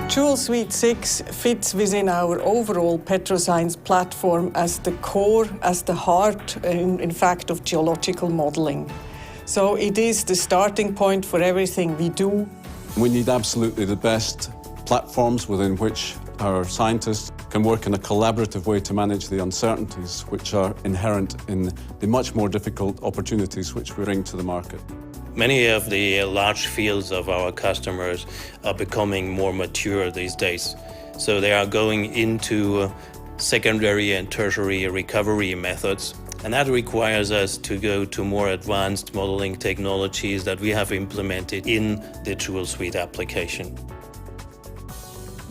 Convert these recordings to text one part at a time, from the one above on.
Jewelsuite 6 fits within our overall PetroScience platform as the core, as the heart, in fact, of geological modeling. So it is the starting point for everything we do. We need absolutely the best platforms within which our scientists can work in a collaborative way to manage the uncertainties which are inherent in the much more difficult opportunities which we bring to the market. Many of the large fields of our customers are becoming more mature these days. So they are going into secondary and tertiary recovery methods. And that requires us to go to more advanced modeling technologies that we have implemented in the Jewelsuite application.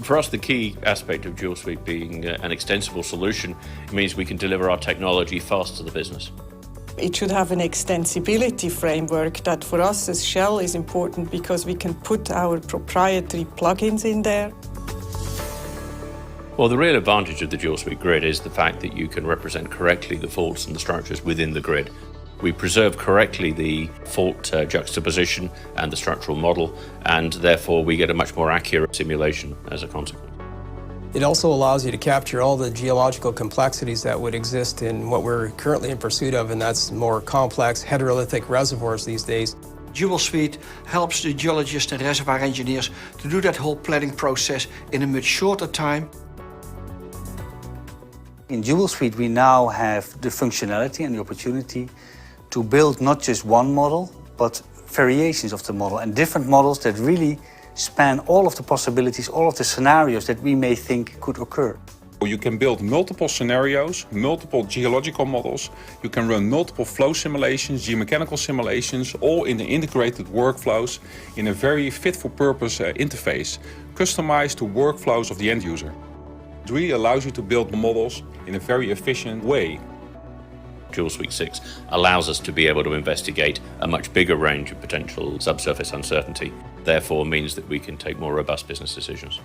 For us, the key aspect of Jewelsuite being an extensible solution means we can deliver our technology fast to the business. It should have an extensibility framework that for us as Shell is important because we can put our proprietary plugins in there. Well, the real advantage of the Jewelsuite grid is the fact that you can represent correctly the faults and the structures within the grid. We preserve correctly the fault juxtaposition and the structural model, and therefore we get a much more accurate simulation as a consequence. It also allows you to capture all the geological complexities that would exist in what we're currently in pursuit of, and that's more complex hydrolithic reservoirs these days. Jewelsuite helps the geologists and reservoir engineers to do that whole planning process in a much shorter time. In Jewelsuite, we now have the functionality and the opportunity to build not just one model, but variations of the model and different models that really span all of the possibilities, all of the scenarios that we may think could occur. You can build multiple scenarios, multiple geological models. You can run multiple flow simulations, geomechanical simulations, all in the integrated workflows in a very fit-for-purpose interface, customized to workflows of the end user. It really allows you to build models in a very efficient way. Jewelsuite 6 allows us to be able to investigate a much bigger range of potential subsurface uncertainty, therefore means that we can take more robust business decisions.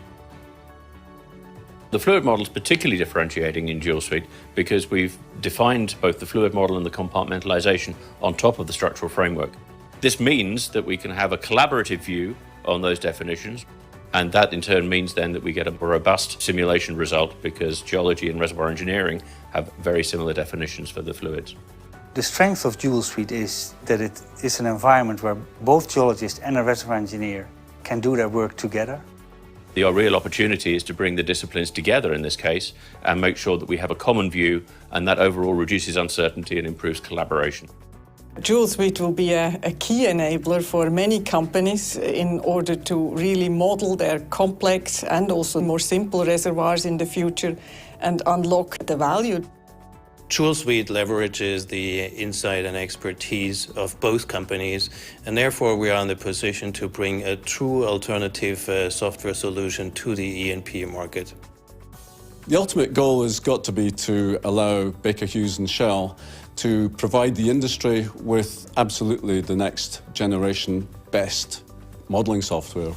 The fluid model is particularly differentiating in Jewelsuite because we've defined both the fluid model and the compartmentalization on top of the structural framework. This means that we can have a collaborative view on those definitions, and that in turn means then that we get a robust simulation result because geology and reservoir engineering have very similar definitions for the fluids. The strength of Jewelsuite is that it is an environment where both geologist and a reservoir engineer can do their work together. The real opportunity is to bring the disciplines together in this case and make sure that we have a common view, and that overall reduces uncertainty and improves collaboration. Jewelsuite will be a key enabler for many companies in order to really model their complex and also more simple reservoirs in the future and unlock the value. Jewelsuite leverages the insight and expertise of both companies, and therefore we are in the position to bring a true alternative software solution to the E&P market. The ultimate goal has got to be to allow Baker Hughes and Shell to provide the industry with absolutely the next generation best modelling software.